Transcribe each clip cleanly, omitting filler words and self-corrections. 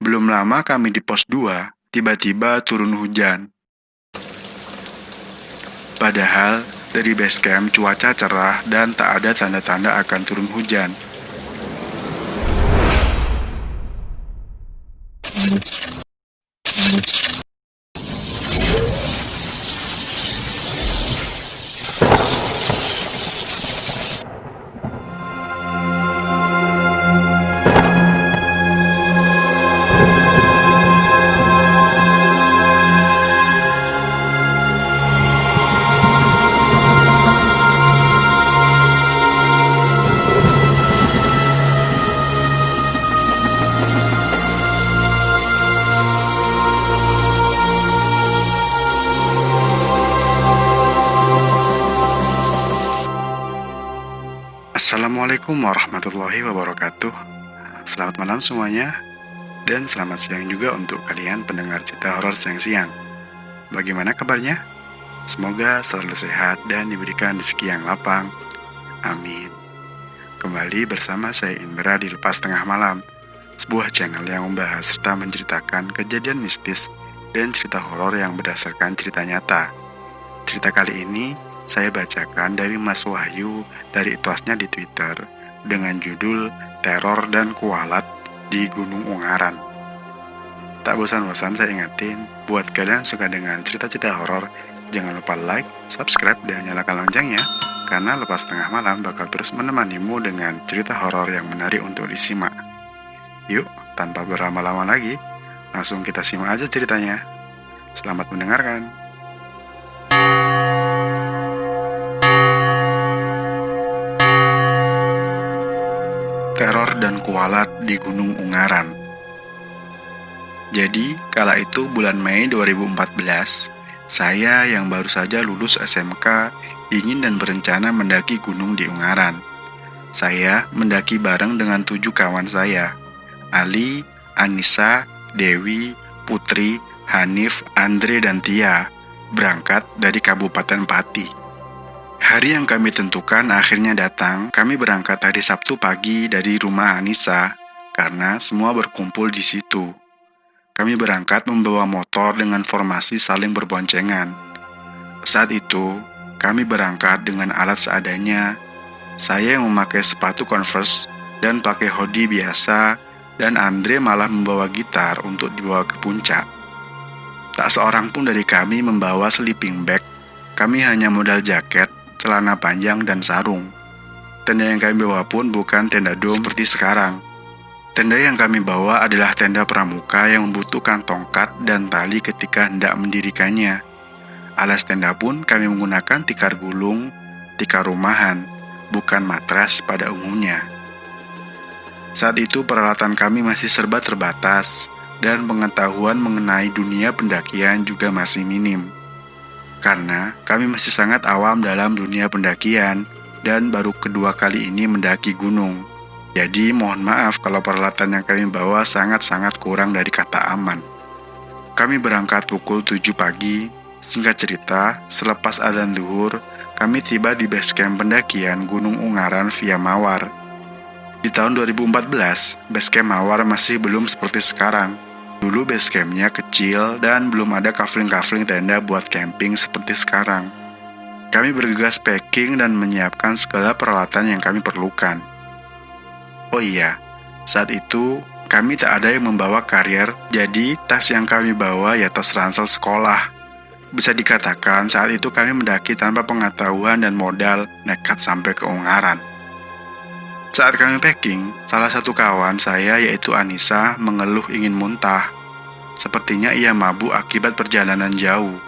Belum lama kami di pos 2, tiba-tiba turun hujan. Padahal dari base camp cuaca cerah dan tak ada tanda-tanda akan turun hujan. Assalamualaikum warahmatullahi wabarakatuh. Selamat malam semuanya, dan selamat siang juga untuk kalian pendengar cerita horor siang-siang. Bagaimana kabarnya? Semoga selalu sehat dan diberikan rezeki yang lapang. Amin. Kembali bersama saya Indra di Lepas Tengah Malam, sebuah channel yang membahas serta menceritakan kejadian mistis dan cerita horor yang berdasarkan cerita nyata. Cerita kali ini saya bacakan dari Mas Wahyu dari tuasnya di Twitter dengan judul Teror dan Kualat di Gunung Ungaran. Tak bosan-bosan saya ingetin, buat kalian suka dengan cerita-cerita horor, jangan lupa like, subscribe, dan nyalakan loncengnya, karena Lepas Tengah Malam bakal terus menemanimu dengan cerita horor yang menarik untuk disimak. Yuk, tanpa berlama-lama lagi, langsung kita simak aja ceritanya. Selamat mendengarkan. Teror dan kualat di Gunung Ungaran. Jadi, kala itu bulan Mei 2014, saya yang baru saja lulus SMK ingin dan berencana mendaki gunung di Ungaran. Saya mendaki bareng dengan 7 kawan saya, Ali, Anissa, Dewi, Putri, Hanif, Andre, dan Tia, berangkat dari Kabupaten Pati. Hari yang kami tentukan akhirnya datang. Kami berangkat hari Sabtu pagi dari rumah Anissa karena semua berkumpul di situ. Kami berangkat membawa motor dengan formasi saling berboncengan. Saat itu, kami berangkat dengan alat seadanya. Saya yang memakai sepatu Converse dan pakai hoodie biasa, dan Andre malah membawa gitar untuk dibawa ke puncak. Tak seorang pun dari kami membawa sleeping bag. Kami hanya modal jaket, celana panjang, dan sarung. Tenda yang kami bawa pun bukan tenda dom seperti sekarang. Tenda yang kami bawa adalah tenda pramuka yang membutuhkan tongkat dan tali ketika hendak mendirikannya. Alas tenda pun kami menggunakan tikar gulung, tikar rumahan, bukan matras pada umumnya. Saat itu peralatan kami masih serba terbatas, dan pengetahuan mengenai dunia pendakian juga masih minim. Karena kami masih sangat awam dalam dunia pendakian dan baru kedua kali ini mendaki gunung. Jadi mohon maaf kalau peralatan yang kami bawa sangat-sangat kurang dari kata aman. Kami berangkat pukul 7 pagi. Singkat cerita, selepas adzan zuhur, kami tiba di base camp pendakian Gunung Ungaran via Mawar. Di tahun 2014, base camp Mawar masih belum seperti sekarang. Dulu base campnya kecil dan belum ada kafling-kafling tenda buat camping seperti sekarang. Kami bergegas packing dan menyiapkan segala peralatan yang kami perlukan. Oh iya, saat itu kami tak ada yang membawa karier, jadi tas yang kami bawa ya tas ransel sekolah. Bisa dikatakan saat itu kami mendaki tanpa pengetahuan dan modal, nekat sampai ke Ungaran. Saat kami packing, salah satu kawan saya yaitu Anissa mengeluh ingin muntah. Sepertinya ia mabuk akibat perjalanan jauh.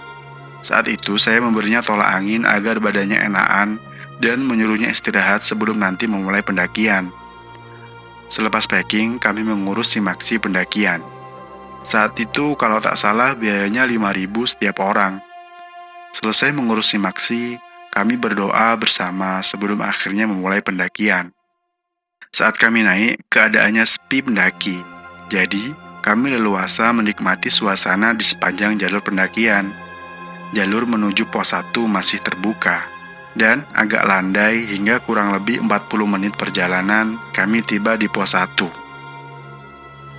Saat itu saya memberinya tolak angin agar badannya enakan dan menyuruhnya istirahat sebelum nanti memulai pendakian. Selepas packing, kami mengurus simaksi pendakian. Saat itu kalau tak salah biayanya 5.000 setiap orang. Selesai mengurus simaksi, kami berdoa bersama sebelum akhirnya memulai pendakian. Saat kami naik, keadaannya sepi pendaki. Jadi, kami leluasa menikmati suasana di sepanjang jalur pendakian. Jalur menuju pos 1 masih terbuka, dan agak landai hingga kurang lebih 40 menit perjalanan, kami tiba di pos 1.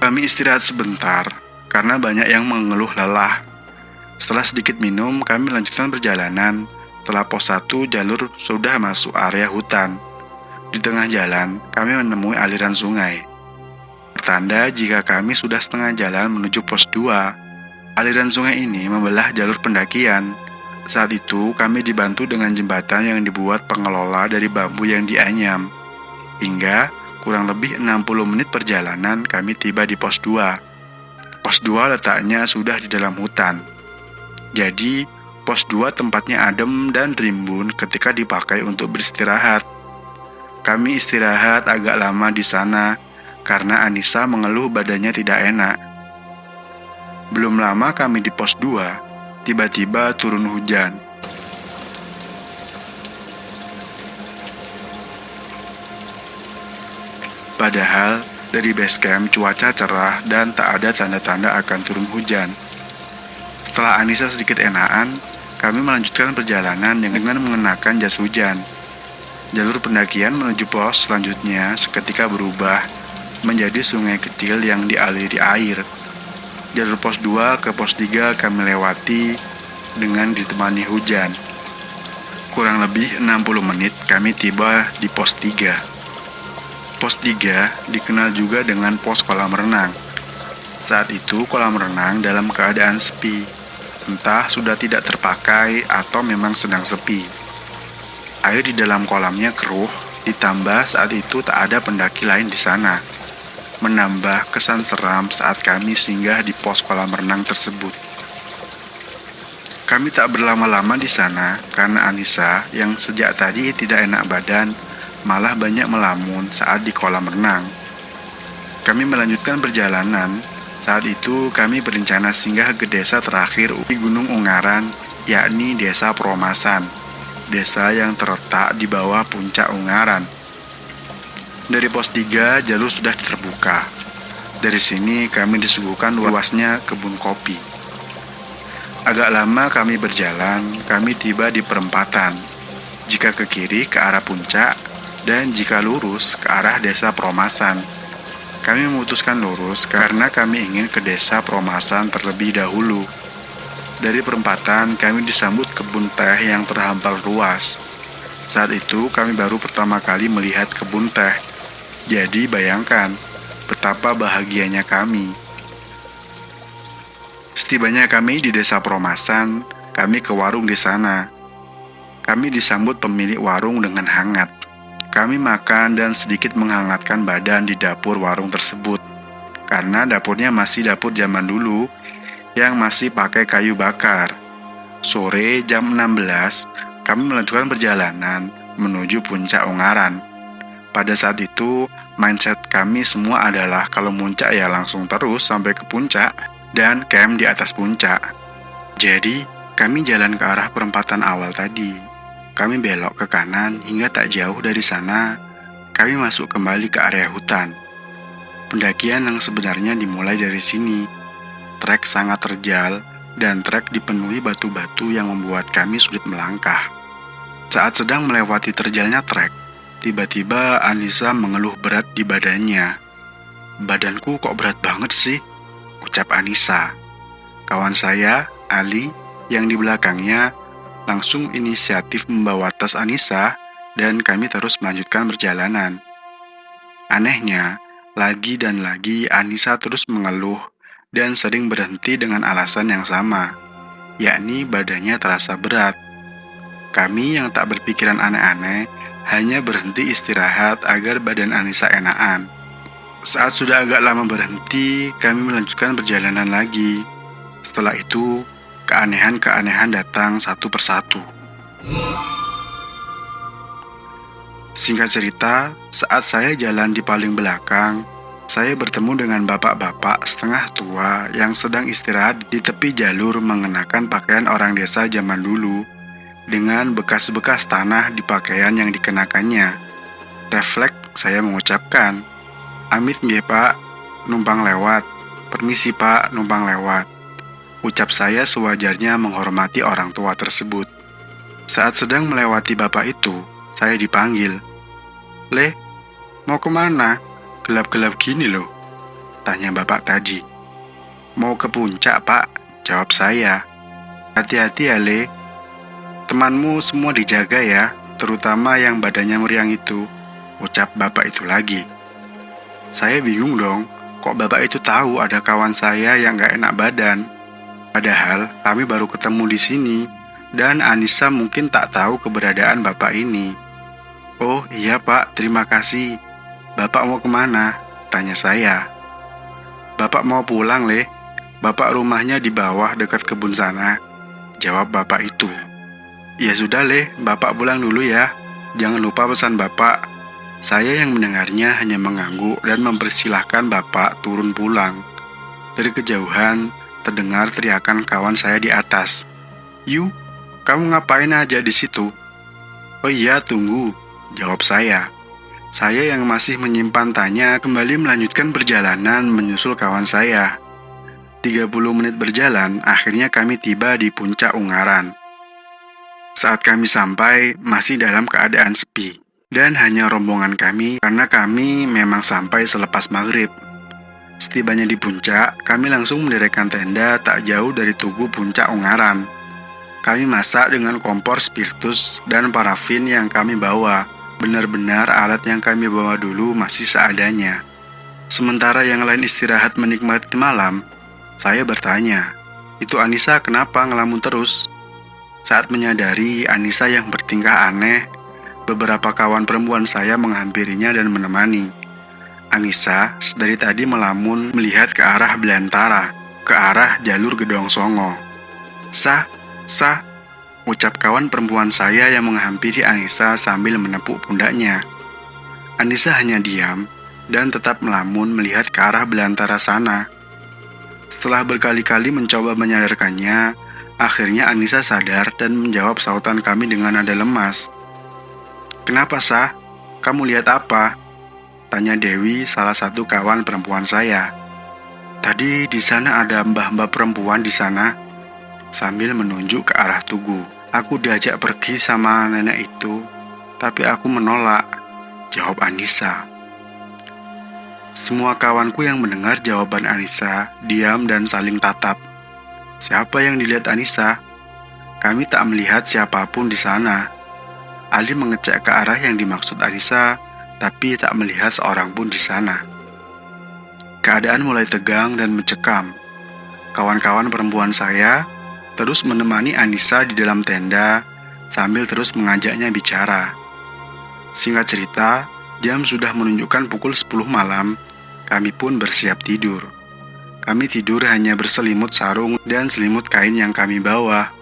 Kami istirahat sebentar, karena banyak yang mengeluh lelah. Setelah sedikit minum, kami melanjutkan perjalanan. Setelah pos 1, jalur sudah masuk area hutan. Di tengah jalan, kami menemui aliran sungai. Pertanda jika kami sudah setengah jalan menuju pos 2. Aliran sungai ini membelah jalur pendakian. Saat itu, kami dibantu dengan jembatan yang dibuat pengelola dari bambu yang dianyam. Hingga kurang lebih 60 menit perjalanan kami tiba di pos 2. Pos 2 letaknya sudah di dalam hutan. Jadi, pos 2 tempatnya adem dan rimbun ketika dipakai untuk beristirahat. Kami istirahat agak lama di sana karena Anissa mengeluh badannya tidak enak. Belum lama kami di pos 2, tiba-tiba turun hujan. Padahal dari base camp cuaca cerah dan tak ada tanda-tanda akan turun hujan. Setelah Anissa sedikit enakan, kami melanjutkan perjalanan dengan mengenakan jas hujan. Jalur pendakian menuju pos selanjutnya seketika berubah menjadi sungai kecil yang dialiri air. Jalur pos 2 ke pos 3 kami lewati dengan ditemani hujan. Kurang lebih 60 menit kami tiba di pos 3. Pos 3 dikenal juga dengan pos kolam renang. Saat itu kolam renang dalam keadaan sepi. Entah sudah tidak terpakai atau memang sedang sepi. Air di dalam kolamnya keruh, ditambah saat itu tak ada pendaki lain di sana. Menambah kesan seram saat kami singgah di pos kolam renang tersebut. Kami tak berlama-lama di sana karena Anissa yang sejak tadi tidak enak badan malah banyak melamun saat di kolam renang. Kami melanjutkan perjalanan. Saat itu kami berencana singgah ke desa terakhir di Gunung Ungaran, yakni Desa Promasan, desa yang terletak di bawah puncak Ungaran. Dari pos 3 jalur sudah terbuka. Dari sini kami disuguhkan luasnya kebun kopi. Agak lama kami berjalan, kami tiba di perempatan. Jika ke kiri ke arah puncak, dan jika lurus ke arah desa Promasan. Kami memutuskan lurus karena kami ingin ke desa Promasan terlebih dahulu. Dari perempatan kami disambut kebun teh yang terhampar luas. Saat itu kami baru pertama kali melihat kebun teh. Jadi bayangkan betapa bahagianya kami. Setibanya kami di desa Promasan, kami ke warung di sana. Kami disambut pemilik warung dengan hangat. Kami makan dan sedikit menghangatkan badan di dapur warung tersebut. Karena dapurnya masih dapur zaman dulu yang masih pakai kayu bakar. Sore jam 16, kami melanjutkan perjalanan menuju puncak Ungaran. Pada saat itu, mindset kami semua adalah kalau puncak ya langsung terus sampai ke puncak dan camp di atas puncak. Jadi, kami jalan ke arah perempatan awal tadi. Kami belok ke kanan hingga tak jauh dari sana, kami masuk kembali ke area hutan. Pendakian yang sebenarnya dimulai dari sini. Trek sangat terjal dan trek dipenuhi batu-batu yang membuat kami sulit melangkah. Saat sedang melewati terjalnya trek, tiba-tiba Anissa mengeluh berat di badannya. "Badanku kok berat banget sih?" ucap Anissa. Kawan saya, Ali, yang di belakangnya, langsung inisiatif membawa tas Anissa dan kami terus melanjutkan perjalanan. Anehnya, lagi dan lagi Anissa terus mengeluh dan sering berhenti dengan alasan yang sama, yakni badannya terasa berat. Kami yang tak berpikiran aneh-aneh hanya berhenti istirahat agar badan Anissa enakan. Saat sudah agak lama berhenti, kami melanjutkan perjalanan lagi. Setelah itu, keanehan-keanehan datang satu persatu. Singkat cerita, saat saya jalan di paling belakang, saya bertemu dengan bapak-bapak setengah tua yang sedang istirahat di tepi jalur mengenakan pakaian orang desa zaman dulu, dengan bekas-bekas tanah di pakaian yang dikenakannya. Refleks saya mengucapkan, "Amit nggih Pak, numpang lewat. Permisi Pak, numpang lewat." Ucap saya sewajarnya menghormati orang tua tersebut. Saat sedang melewati bapak itu, saya dipanggil. "Le, mau kemana? Gelap-gelap gini loh." Tanya bapak tadi. Mau ke puncak, Pak, jawab saya. Hati-hati ya, Le. Temanmu semua dijaga ya, terutama yang badannya meriang itu, ucap bapak itu lagi. Saya bingung dong, kok bapak itu tahu ada kawan saya yang gak enak badan. Padahal kami baru ketemu di sini, dan Anissa mungkin tak tahu keberadaan bapak ini. Oh iya Pak, terima kasih. Bapak mau kemana? Tanya saya. Bapak mau pulang, Le. Bapak rumahnya di bawah dekat kebun sana, jawab bapak itu. Ya sudah, Le, bapak pulang dulu ya. Jangan lupa pesan bapak. Saya yang mendengarnya hanya mengangguk dan mempersilahkan bapak turun pulang. Dari kejauhan, terdengar teriakan kawan saya di atas. Yu, kamu ngapain aja di situ? Oh iya, tunggu, jawab saya. Saya yang masih menyimpan tanya kembali melanjutkan perjalanan menyusul kawan saya. 30 menit berjalan, akhirnya kami tiba di puncak Ungaran. Saat kami sampai, masih dalam keadaan sepi, dan hanya rombongan kami karena kami memang sampai selepas maghrib. Setibanya di puncak, kami langsung mendirikan tenda tak jauh dari tugu puncak Ungaran. Kami masak dengan kompor spiritus dan parafin yang kami bawa. Benar-benar alat yang kami bawa dulu masih seadanya. Sementara yang lain istirahat menikmati malam, saya bertanya, itu Anissa kenapa ngelamun terus? Saat menyadari Anissa yang bertingkah aneh, beberapa kawan perempuan saya menghampirinya dan menemani. Anissa dari tadi melamun melihat ke arah belantara, ke arah jalur Gedong Songo. Sah, ucap kawan perempuan saya yang menghampiri Anissa sambil menepuk pundaknya. Anissa hanya diam dan tetap melamun melihat ke arah belantara sana. Setelah berkali-kali mencoba menyadarkannya, akhirnya Anissa sadar dan menjawab sautan kami dengan nada lemas. Kenapa, Sah? Kamu lihat apa? Tanya Dewi, salah satu kawan perempuan saya. Tadi di sana ada mbah-mbah perempuan di sana. Sambil menunjuk ke arah tugu. Aku diajak pergi sama nenek itu, tapi aku menolak, jawab Anissa. Semua kawanku yang mendengar jawaban Anissa diam dan saling tatap. Siapa yang dilihat Anissa? Kami tak melihat siapapun di sana. Ali mengecek ke arah yang dimaksud Anissa, tapi tak melihat seorang pun di sana. Keadaan mulai tegang dan mencekam. Kawan-kawan perempuan saya terus menemani Anissa di dalam tenda sambil terus mengajaknya bicara. Singkat cerita, jam sudah menunjukkan pukul 10 malam, kami pun bersiap tidur. Kami tidur hanya berselimut sarung dan selimut kain yang kami bawa.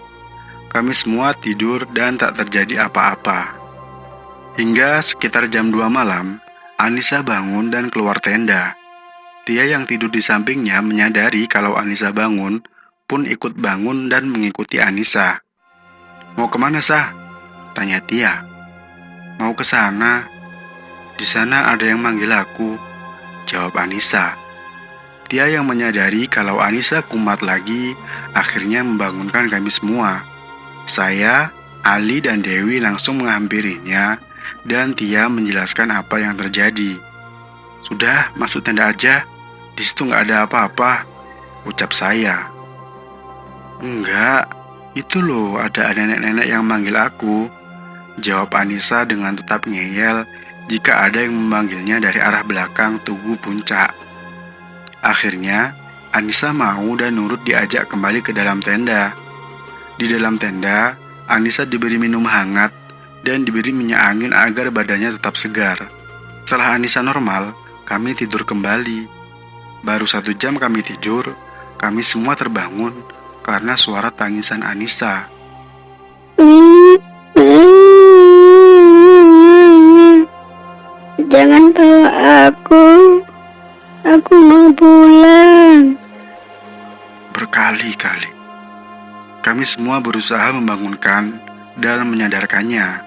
Kami semua tidur dan tak terjadi apa-apa. Hingga sekitar jam 2 malam, Anissa bangun dan keluar tenda. Tia yang tidur di sampingnya menyadari kalau Anissa bangun, pun ikut bangun dan mengikuti Anissa. Mau kemana, Sah? Tanya Tia. Mau ke sana. Di sana ada yang manggil aku, jawab Anissa. Tia yang menyadari kalau Anissa kumat lagi, akhirnya membangunkan kami semua. Saya, Ali, dan Dewi langsung menghampirinya, dan Tia menjelaskan apa yang terjadi. Sudah, masuk tenda aja. Di situ nggak ada apa-apa, ucap saya. Enggak, itu loh ada nenek-nenek yang manggil aku, jawab Anissa dengan tetap ngeyel jika ada yang memanggilnya dari arah belakang tugu puncak. Akhirnya, Anissa mau dan nurut diajak kembali ke dalam tenda. Di dalam tenda, Anissa diberi minum hangat dan diberi minyak angin agar badannya tetap segar. Setelah Anissa normal, kami tidur kembali. Baru 1 jam kami tidur, kami semua terbangun karena suara tangisan Anissa. Jangan bawa aku mau pulang. Berkali-kali, kami semua berusaha membangunkan dan menyadarkannya.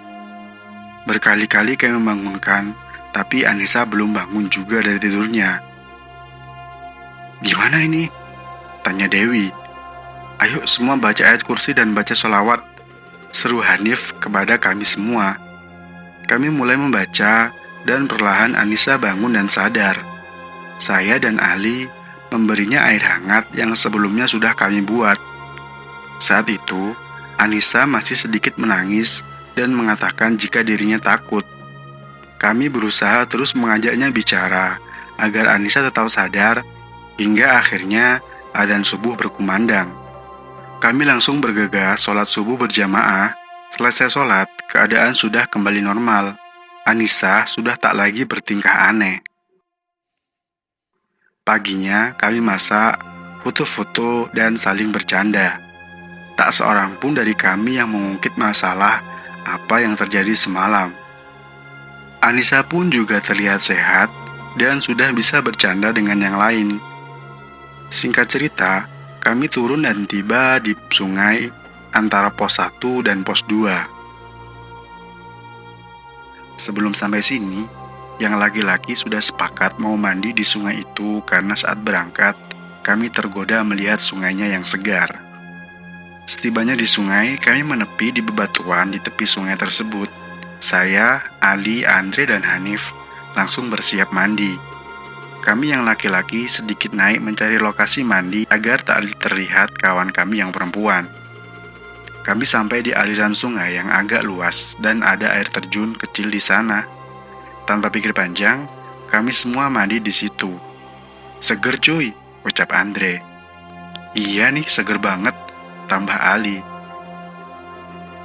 Berkali-kali kami membangunkan, tapi Anissa belum bangun juga dari tidurnya. Gimana ini? Tanya Dewi. Ayo semua baca ayat kursi dan baca sholawat, seru Hanif kepada kami semua. Kami mulai membaca dan perlahan Anissa bangun dan sadar. Saya dan Ali memberinya air hangat yang sebelumnya sudah kami buat. Saat itu, Anissa masih sedikit menangis dan mengatakan jika dirinya takut. Kami berusaha terus mengajaknya bicara agar Anissa tetap sadar hingga akhirnya adzan subuh berkumandang. Kami langsung bergegas sholat subuh berjamaah. Selesai sholat, keadaan sudah kembali normal. Anissa sudah tak lagi bertingkah aneh. Paginya kami masak, foto-foto, dan saling bercanda. Tak seorang pun dari kami yang mengungkit masalah apa yang terjadi semalam. Anissa pun juga terlihat sehat dan sudah bisa bercanda dengan yang lain. Singkat cerita, kami turun dan tiba di sungai antara pos 1 dan pos 2. Sebelum sampai sini, yang laki-laki sudah sepakat mau mandi di sungai itu karena saat berangkat, kami tergoda melihat sungainya yang segar. Setibanya di sungai, kami menepi di bebatuan di tepi sungai tersebut. Saya, Ali, Andre, dan Hanif langsung bersiap mandi. Kami yang laki-laki sedikit naik mencari lokasi mandi agar tak terlihat kawan kami yang perempuan. Kami sampai di aliran sungai yang agak luas dan ada air terjun kecil di sana. Tanpa pikir panjang, kami semua mandi di situ. Seger cuy, ucap Andre. Iya nih, seger banget, tambah Ali.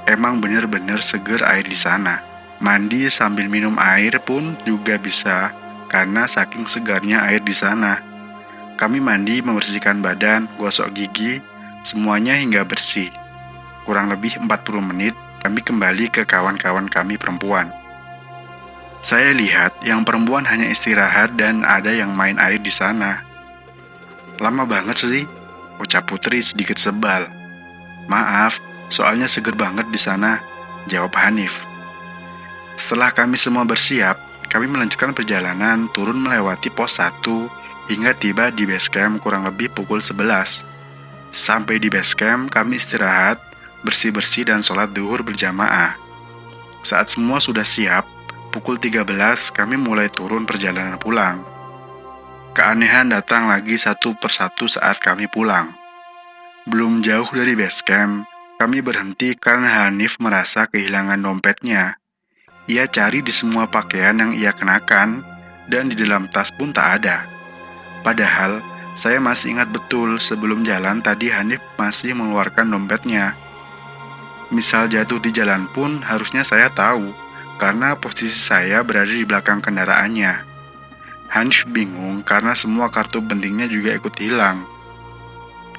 Emang bener-bener seger air di sana. Mandi sambil minum air pun juga bisa, karena saking segarnya air di sana. Kami mandi membersihkan badan, gosok gigi, semuanya hingga bersih. Kurang lebih 40 menit, kami kembali ke kawan-kawan kami perempuan. Saya lihat yang perempuan hanya istirahat dan ada yang main air di sana. Lama banget sih, ucap Putri sedikit sebal. Maaf, soalnya seger banget di sana, jawab Hanif. Setelah kami semua bersiap, kami melanjutkan perjalanan turun melewati pos 1 hingga tiba di base camp kurang lebih pukul 11. Sampai di base camp, kami istirahat, bersih-bersih dan sholat duhur berjamaah. Saat semua sudah siap, pukul 13 kami mulai turun perjalanan pulang. Keanehan datang lagi satu persatu saat kami pulang. Belum jauh dari base camp, kami berhenti karena Hanif merasa kehilangan dompetnya. Ia cari di semua pakaian yang ia kenakan, dan di dalam tas pun tak ada. Padahal, saya masih ingat betul sebelum jalan tadi Hanif masih mengeluarkan dompetnya. Misal jatuh di jalan pun harusnya saya tahu, karena posisi saya berada di belakang kendaraannya. Hanif bingung karena semua kartu pentingnya juga ikut hilang.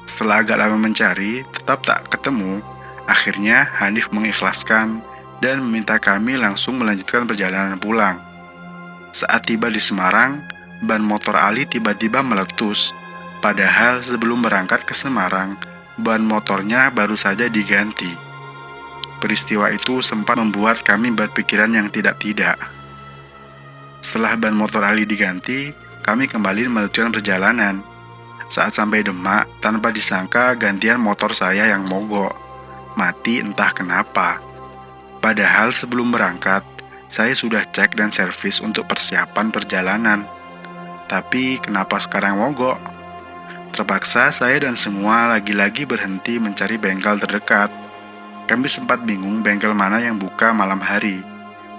Setelah agak lama mencari, tetap tak ketemu. Akhirnya Hanif mengikhlaskan dan meminta kami langsung melanjutkan perjalanan pulang. Saat tiba di Semarang, ban motor Ali tiba-tiba meletus. Padahal sebelum berangkat ke Semarang, ban motornya baru saja diganti. Peristiwa itu sempat membuat kami berpikiran yang tidak-tidak. Setelah ban motor Ali diganti, kami kembali melanjutkan perjalanan. Saat sampai Demak, tanpa disangka gantian motor saya yang mogok. Mati entah kenapa. Padahal sebelum berangkat, saya sudah cek dan servis untuk persiapan perjalanan. Tapi kenapa sekarang mogok? Terpaksa saya dan semua lagi-lagi berhenti mencari bengkel terdekat. Kami sempat bingung bengkel mana yang buka malam hari.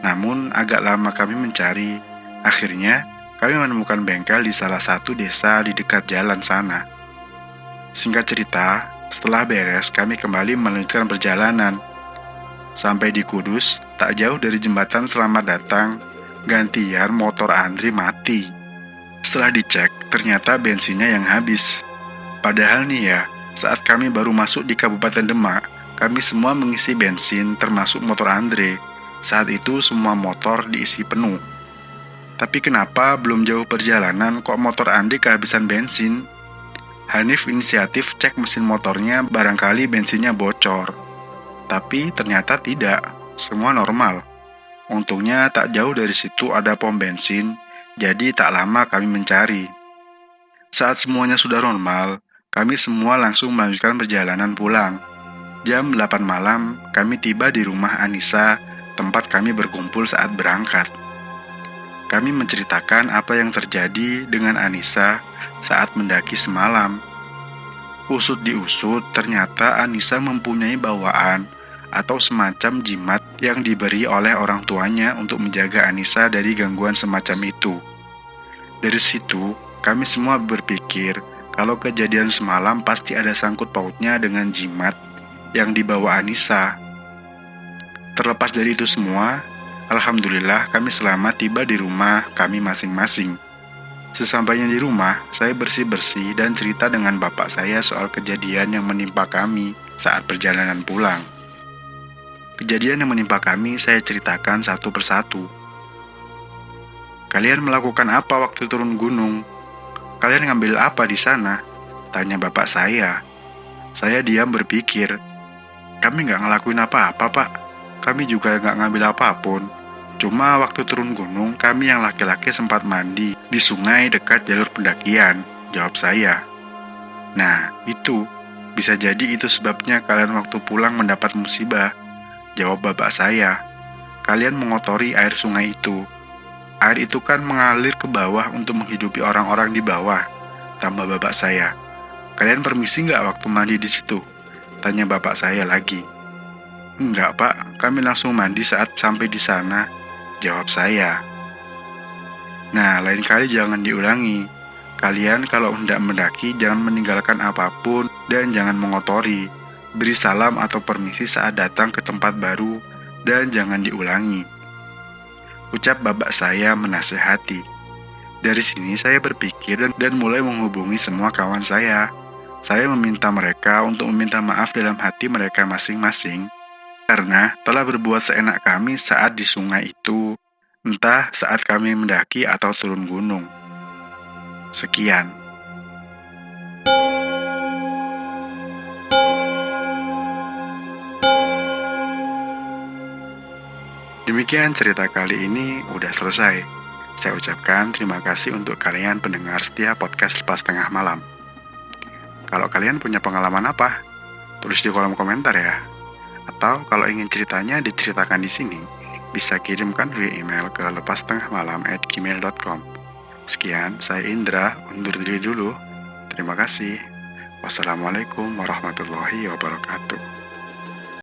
Namun agak lama kami mencari. Akhirnya kami menemukan bengkel di salah satu desa di dekat jalan sana. Singkat cerita, setelah beres kami kembali melanjutkan perjalanan. Sampai di Kudus, tak jauh dari jembatan Selamat Datang, gantian motor Andri mati. Setelah dicek, ternyata bensinnya yang habis. Padahal nih ya, saat kami baru masuk di Kabupaten Demak, kami semua mengisi bensin termasuk motor Andre. Saat itu semua motor diisi penuh. Tapi kenapa belum jauh perjalanan kok motor Andre kehabisan bensin? Hanif inisiatif cek mesin motornya barangkali bensinnya bocor. Tapi ternyata tidak, semua normal. Untungnya tak jauh dari situ ada pom bensin, jadi tak lama kami mencari. Saat semuanya sudah normal, kami semua langsung melanjutkan perjalanan pulang. Jam 8 malam, kami tiba di rumah Anissa, tempat kami berkumpul saat berangkat. Kami menceritakan apa yang terjadi dengan Anissa saat mendaki semalam. Usut diusut, ternyata Anissa mempunyai bawaan atau semacam jimat yang diberi oleh orang tuanya untuk menjaga Anissa dari gangguan semacam itu. Dari situ, kami semua berpikir kalau kejadian semalam pasti ada sangkut pautnya dengan jimat yang dibawa Anissa. Terlepas dari itu semua, alhamdulillah kami selamat tiba di rumah kami masing-masing. Sesampainya di rumah, saya bersih-bersih dan cerita dengan bapak saya soal kejadian yang menimpa kami saat perjalanan pulang. Kejadian yang menimpa kami saya ceritakan satu persatu. "Kalian melakukan apa waktu turun gunung? Kalian ngambil apa di sana?" tanya bapak saya. Saya diam berpikir. Kami nggak ngelakuin apa-apa, Pak. Kami juga nggak ngambil apapun. Cuma waktu turun gunung, kami yang laki-laki sempat mandi di sungai dekat jalur pendakian, jawab saya. Nah, itu. Bisa jadi itu sebabnya kalian waktu pulang mendapat musibah, jawab bapak saya. Kalian mengotori air sungai itu. Air itu kan mengalir ke bawah untuk menghidupi orang-orang di bawah, tambah bapak saya. Kalian permisi nggak waktu mandi di situ? Tanya bapak saya lagi. Enggak, Pak. Kami langsung mandi saat sampai di sana, jawab saya. Nah, lain kali jangan diulangi. Kalian kalau hendak mendaki jangan meninggalkan apapun dan jangan mengotori. Beri salam atau permisi saat datang ke tempat baru dan jangan diulangi, ucap bapak saya menasehati. Dari sini saya berpikir dan mulai menghubungi semua kawan saya. Saya meminta mereka untuk meminta maaf dalam hati mereka masing-masing karena telah berbuat seenak kami saat di sungai itu, entah saat kami mendaki atau turun gunung. Sekian. Demikian cerita kali ini udah selesai. Saya ucapkan terima kasih untuk kalian pendengar setia podcast Lepas Tengah Malam. Kalau kalian punya pengalaman apa, tulis di kolom komentar ya. Atau kalau ingin ceritanya diceritakan di sini, bisa kirimkan via email ke lepastengahmalam@gmail.com. Sekian, saya Indra, undur diri dulu. Terima kasih. Wassalamualaikum warahmatullahi wabarakatuh.